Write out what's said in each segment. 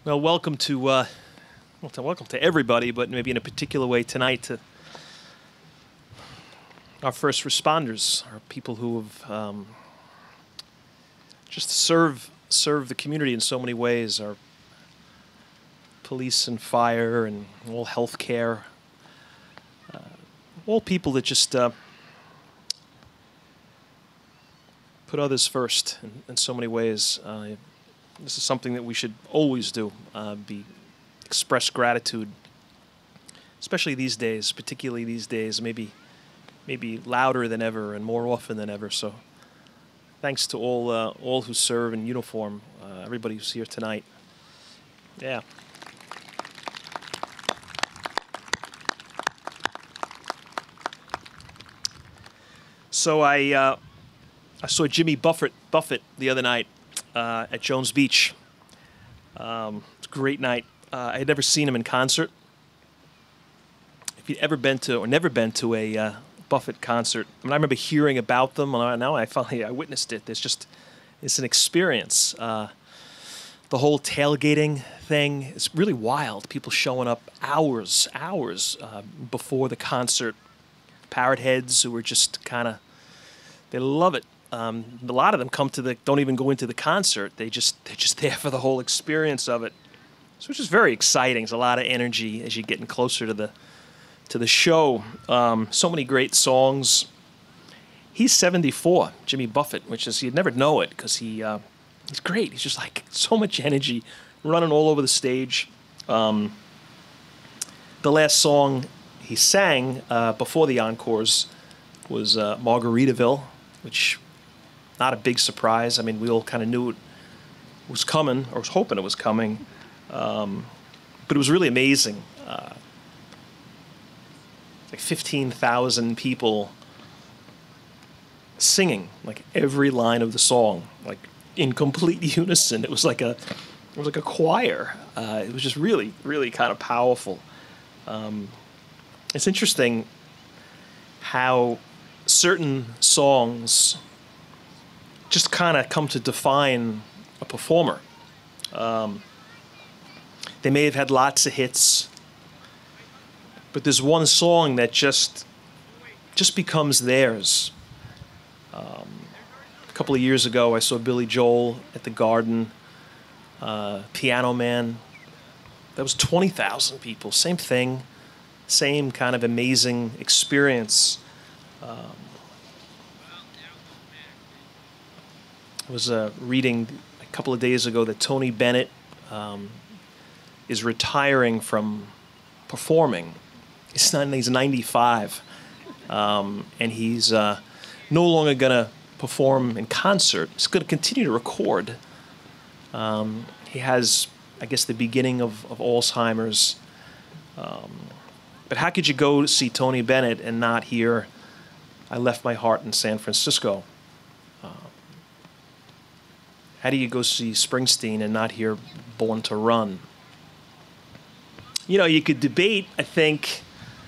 Well, welcome to everybody, but maybe in a particular way tonight to our first responders, our people who have just serve the community in so many ways. Our police and fire and all healthcare, all people that just put others first in so many ways. This is something that we should always do, express gratitude, especially these days, particularly these days, maybe louder than ever and more often than ever. So thanks to all who serve in uniform, everybody who's here tonight. Yeah. So I saw Jimmy Buffett the other night at Jones Beach. It's a great night. I had never seen him in concert. If you'd ever been to or never been to a Buffett concert, I mean, I remember hearing about them, and now I witnessed it. It's an experience. The whole tailgating thing is really wild. People showing up hours before the concert. Parrot heads who are just they love it. A lot of them don't even go into the concert. They're just there for the whole experience of it. So which is very exciting. There's a lot of energy as you're getting closer to the show. So many great songs. He's 74, Jimmy Buffett, which is, you'd never know it because he's great. He's just like so much energy, running all over the stage. The last song he sang before the encores was Margaritaville, which not a big surprise. I mean, we all kind of knew it was coming, or was hoping it was coming. But it was really amazing. Like 15,000 people singing like every line of the song, like in complete unison. It was like a choir. It was just really, really kind of powerful. It's interesting how certain songs just kind of come to define a performer. They may have had lots of hits, but there's one song that just becomes theirs. A couple of years ago, I saw Billy Joel at the Garden, Piano Man. That was 20,000 people. Same thing, same kind of amazing experience. I was reading a couple of days ago that Tony Bennett is retiring from performing. He's 95, and he's no longer going to perform in concert. He's going to continue to record. He has, I guess, the beginning of Alzheimer's. But how could you go to see Tony Bennett and not hear I Left My Heart in San Francisco? How do you go see Springsteen and not hear Born to Run? You know, you could debate, I think,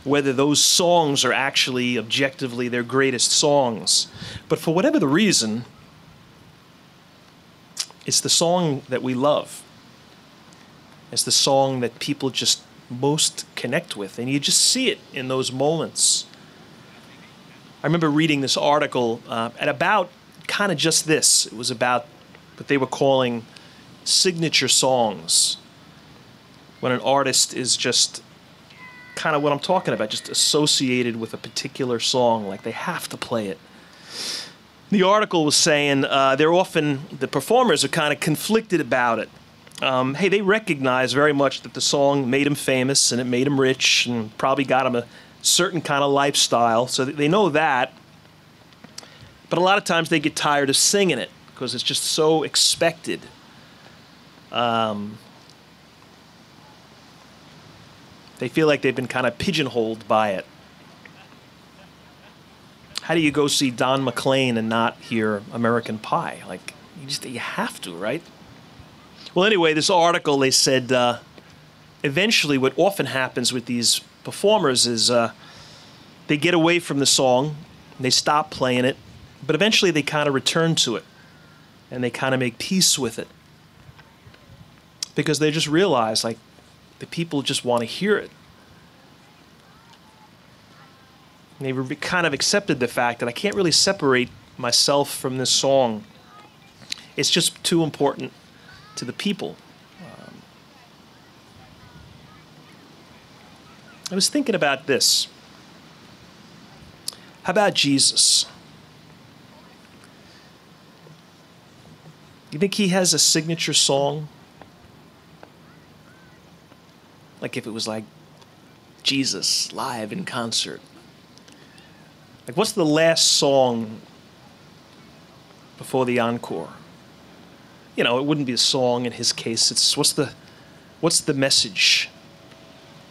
whether those songs are actually objectively their greatest songs. But for whatever the reason, it's the song that we love. It's the song that people just most connect with. And you just see it in those moments. I remember reading this article at about kind of just this. It was about what they were calling signature songs. When an artist is just kind of what I'm talking about, just associated with a particular song, like they have to play it. The article was saying the performers are kind of conflicted about it. Hey, they recognize very much that the song made them famous and it made them rich and probably got them a certain kind of lifestyle, so they know that. But a lot of times they get tired of singing it because it's just so expected. They feel like they've been kind of pigeonholed by it. How do you go see Don McLean and not hear American Pie? Like, you have to, right? Well, anyway, this article, they said eventually what often happens with these performers is they get away from the song, and they stop playing it, but eventually they kind of return to it, and they kind of make peace with it. because they just realize, like, the people just want to hear it. And they kind of accepted the fact that I can't really separate myself from this song. It's just too important to the people. I was thinking about this. How about Jesus? You think he has a signature song? Like if it was like Jesus live in concert. Like what's the last song before the encore? You know, it wouldn't be a song in his case. It's what's the message?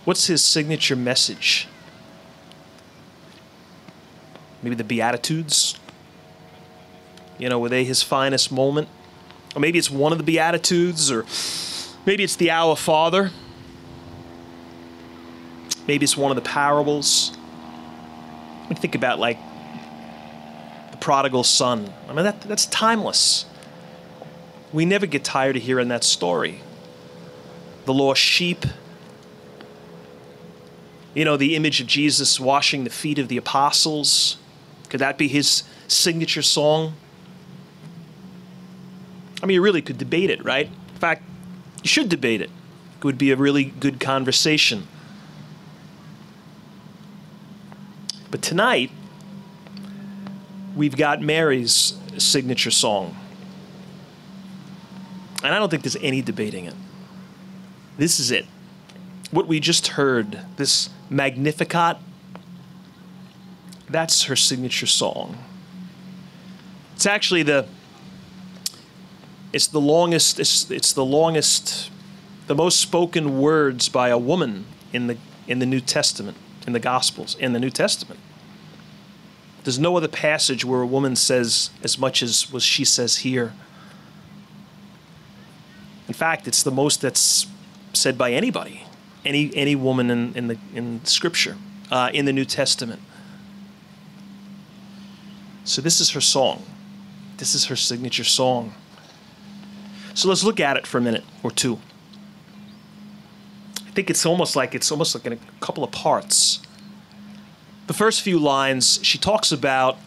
What's his signature message? Maybe the Beatitudes? You know, were they his finest moment? Or maybe it's one of the Beatitudes, or maybe it's the Our Father. Maybe it's one of the parables. I mean, think about like the prodigal son. I mean, that's timeless. We never get tired of hearing that story. The lost sheep. You know, the image of Jesus washing the feet of the apostles. Could that be his signature song? I mean, you really could debate it, right? In fact, you should debate it. It would be a really good conversation. But tonight, we've got Mary's signature song. And I don't think there's any debating it. This is it. What we just heard, this Magnificat, that's her signature song. It's actually the most spoken words by a woman in the New Testament, in the Gospels, in the New Testament. There's no other passage where a woman says as much as what she says here. In fact, it's the most that's said by anybody, any woman in Scripture, in the New Testament. So this is her song. This is her signature song. So let's look at it for a minute or two. I think it's almost like in a couple of parts. The first few lines, she talks about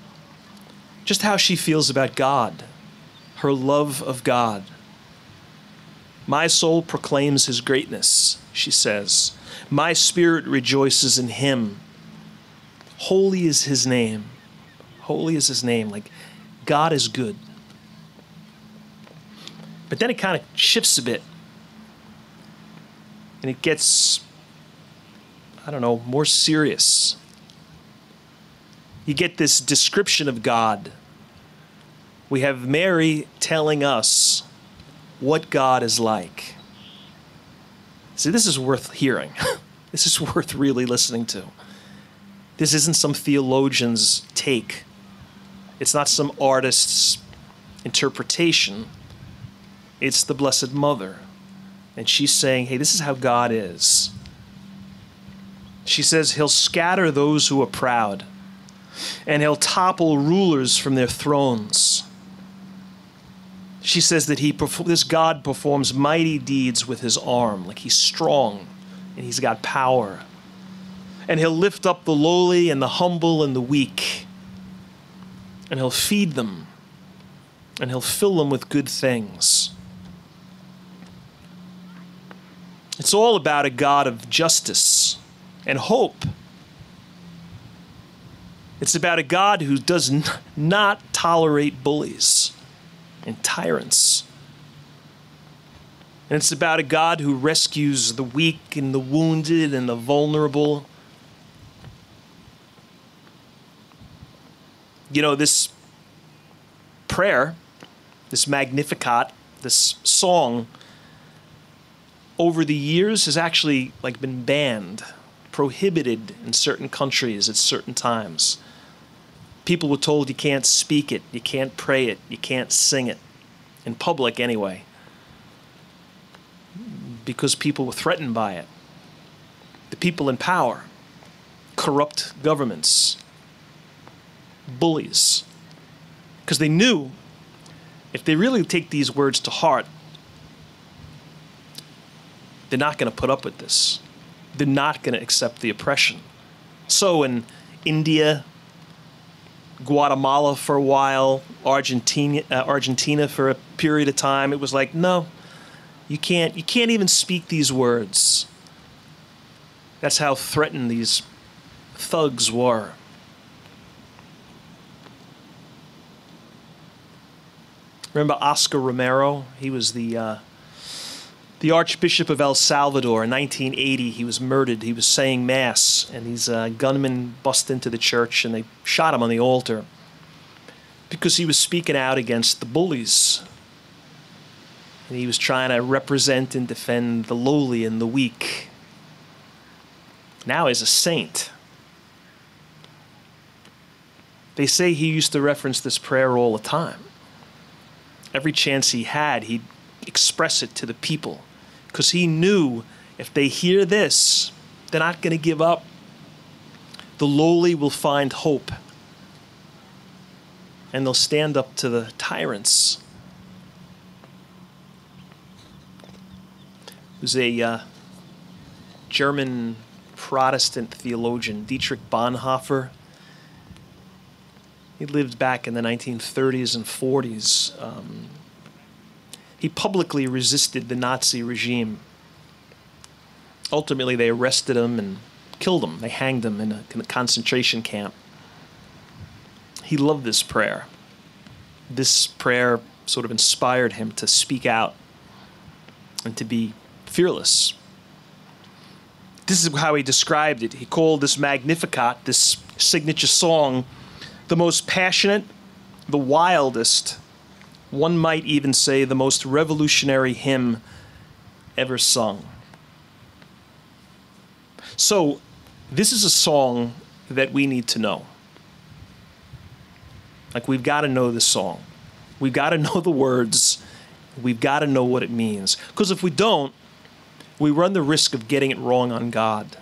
just how she feels about God, her love of God. My soul proclaims his greatness, she says. My spirit rejoices in him. Holy is his name. Holy is his name. Like, God is good. But then it kind of shifts a bit. And it gets, I don't know, more serious. You get this description of God. We have Mary telling us what God is like. See, this is worth hearing. This is worth really listening to. This isn't some theologian's take. It's not some artist's interpretation. It's the Blessed Mother. And she's saying, hey, this is how God is. She says, he'll scatter those who are proud, and he'll topple rulers from their thrones. She says that this God performs mighty deeds with his arm, like he's strong and he's got power. And he'll lift up the lowly and the humble and the weak. And he'll feed them. And he'll fill them with good things. It's all about a God of justice and hope. It's about a God who does not tolerate bullies and tyrants. And it's about a God who rescues the weak and the wounded and the vulnerable. You know, this prayer, this Magnificat, this song, over the years has actually been banned, prohibited in certain countries at certain times. People were told you can't speak it, you can't pray it, you can't sing it, in public anyway, because people were threatened by it. The people in power, corrupt governments, bullies, because they knew if they really take these words to heart, They're not going to put up with this. They're not going to accept the oppression. So in India, Guatemala for a while, Argentina for a period of time, it was like, no, you can't even speak these words. That's how threatened these thugs were. Remember Oscar Romero? He was the Archbishop of El Salvador. In 1980, he was murdered. He was saying Mass, and these gunmen bust into the church, and they shot him on the altar because he was speaking out against the bullies. And he was trying to represent and defend the lowly and the weak. Now he's a saint. They say he used to reference this prayer all the time. Every chance he had, he'd express it to the people, because he knew if they hear this, they're not going to give up. The lowly will find hope, and they'll stand up to the tyrants. There's a German Protestant theologian, Dietrich Bonhoeffer. He lived back in the 1930s and 40s. He publicly resisted the Nazi regime. Ultimately, they arrested him and killed him. They hanged him in a concentration camp. He loved this prayer. This prayer sort of inspired him to speak out and to be fearless. This is how he described it. He called this Magnificat, this signature song, the most passionate, the wildest, one might even say the most revolutionary hymn ever sung. So, this is a song that we need to know. Like, we've got to know this song. We've got to know the words. We've got to know what it means. Because if we don't, we run the risk of getting it wrong on God.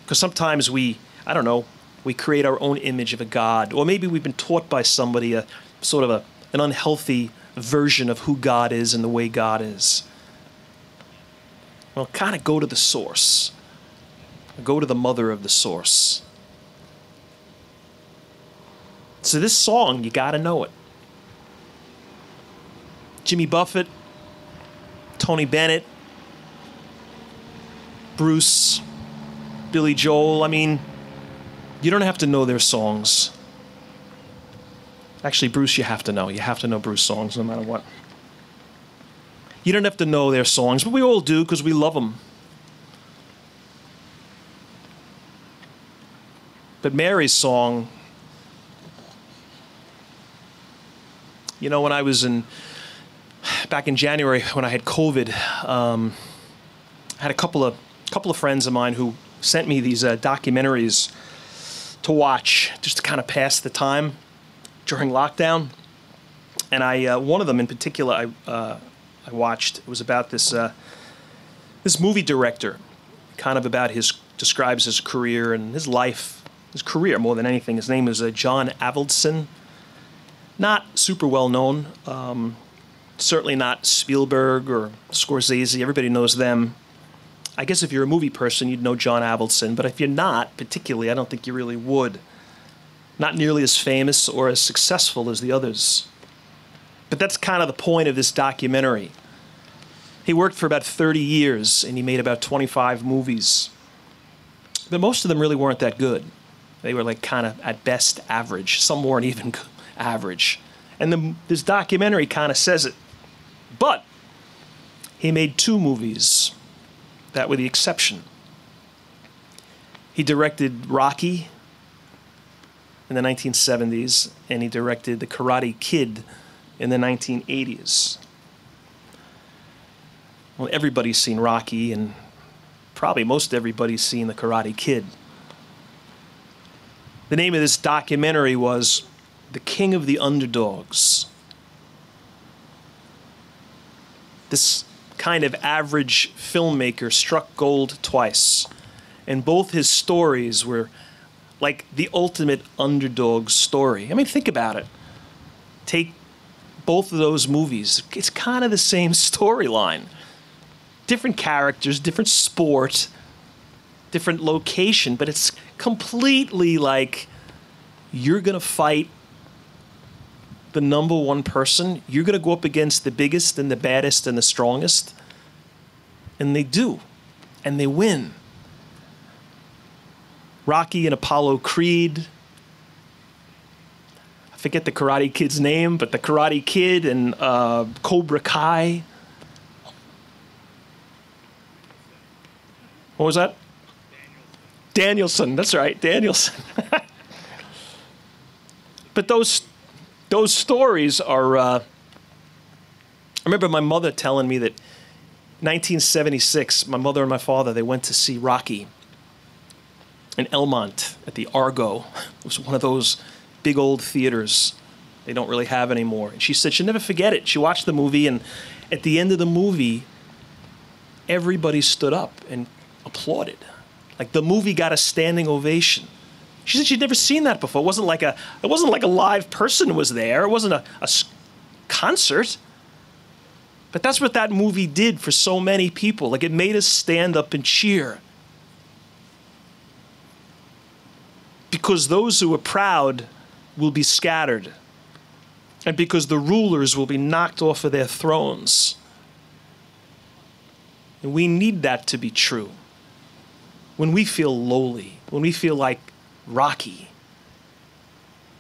Because sometimes we create our own image of a God. Or maybe we've been taught by somebody an unhealthy version of who God is and the way God is. Well, kind of go to the source. Go to the mother of the source. So this song, you got to know it. Jimmy Buffett, Tony Bennett, Bruce, Billy Joel. I mean, you don't have to know their songs. Actually, Bruce, you have to know. You have to know Bruce songs no matter what. You don't have to know their songs, but we all do because we love them. But Mary's song, you know, when I was back in January when I had COVID, I had a couple of friends of mine who sent me these documentaries to watch just to kind of pass the time during lockdown. And one of them in particular I watched. It was about this movie director, kind of about describes his career and his life, his career more than anything. His name is John Avaldson. Not super well known. Certainly not Spielberg or Scorsese. Everybody knows them. I guess if you're a movie person, you'd know John Avildsen, but if you're not, particularly, I don't think you really would. Not nearly as famous or as successful as the others. But that's kind of the point of this documentary. He worked for about 30 years, and he made about 25 movies. But most of them really weren't that good. They were like kind of, at best, average. Some weren't even average. And this documentary kind of says it. But he made 2 movies that were the exception. He directed Rocky in the 1970s, and he directed The Karate Kid in the 1980s. Well, everybody's seen Rocky, and probably most everybody's seen The Karate Kid. The name of this documentary was The King of the Underdogs. This kind of average filmmaker struck gold twice, and both his stories were like the ultimate underdog story. I mean, think about it. Take both of those movies, it's kind of the same storyline. Different characters, different sport, different location, but it's completely like you're going to fight the number one person. You're going to go up against the biggest and the baddest and the strongest. And they do. And they win. Rocky and Apollo Creed. I forget the Karate Kid's name, but the Karate Kid and Cobra Kai. What was that? Danielson. That's right, Danielson. But those stories are... I remember my mother telling me that 1976, my mother and my father, they went to see Rocky in Elmont at the Argo. It was one of those big old theaters they don't really have anymore. And she said she'll never forget it. She watched the movie, and at the end of the movie, everybody stood up and applauded. Like the movie got a standing ovation. She said she'd never seen that before. It wasn't like a live person was there. It wasn't a concert. But that's what that movie did for so many people. Like it made us stand up and cheer. Because those who are proud will be scattered. And because the rulers will be knocked off of their thrones. And we need that to be true. When we feel lowly, when we feel like Rocky,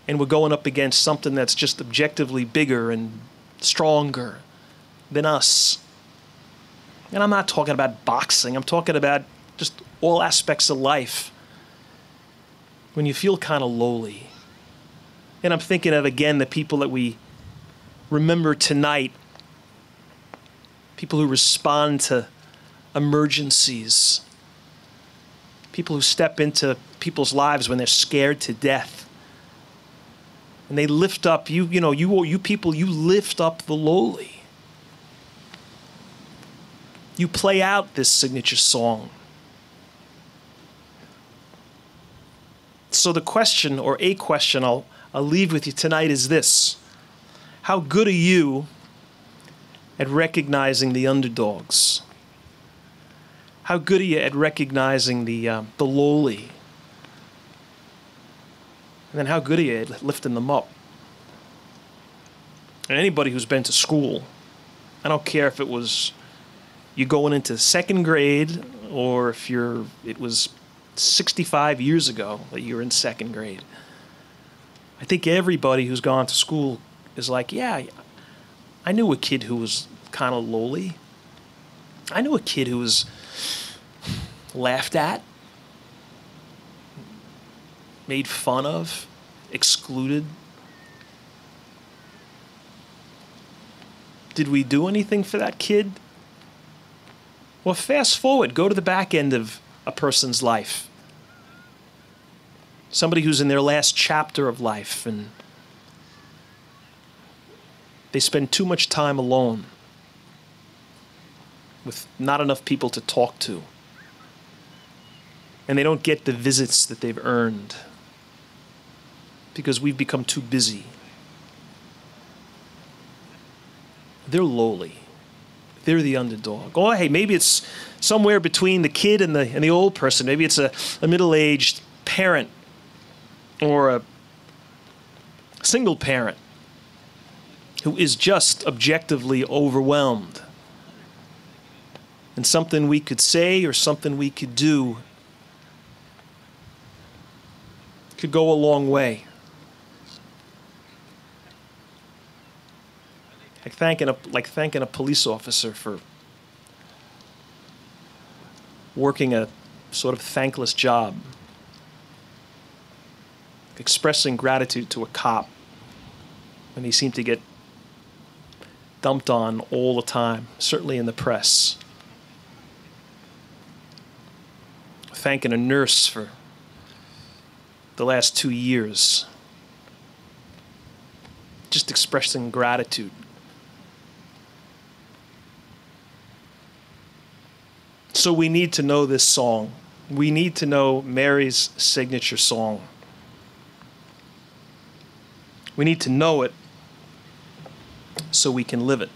and we're going up against something that's just objectively bigger and stronger than us. And I'm not talking about boxing. I'm talking about just all aspects of life. When you feel kind of lowly. And I'm thinking of, again, the people that we remember tonight. People who respond to emergencies. People who step into people's lives when they're scared to death. And they lift up, you people, you lift up the lowly. You play out this signature song. So the question, or a question I'll leave with you tonight is this. How good are you at recognizing the underdogs? How good are you at recognizing the lowly? And then how good are you at lifting them up? And anybody who's been to school, I don't care if it was you going into second grade or if it was 65 years ago that you were in second grade. I think everybody who's gone to school is like, yeah, I knew a kid who was kind of lowly. I knew a kid who was laughed at, made fun of, excluded. Did we do anything for that kid? Well, fast forward, go to the back end of a person's life. Somebody who's in their last chapter of life and they spend too much time alone with not enough people to talk to. And they don't get the visits that they've earned because we've become too busy. They're lowly. They're the underdog. Oh, hey, maybe it's somewhere between the kid and the old person. Maybe it's a middle-aged parent or a single parent who is just objectively overwhelmed. And something we could say or something we could do could go a long way. Like thanking a police officer for working a sort of thankless job. Expressing gratitude to a cop when they seem to get dumped on all the time, certainly in the press. Thanking a nurse for the last 2 years. Just expressing gratitude. So we need to know this song. We need to know Mary's signature song. We need to know it so we can live it.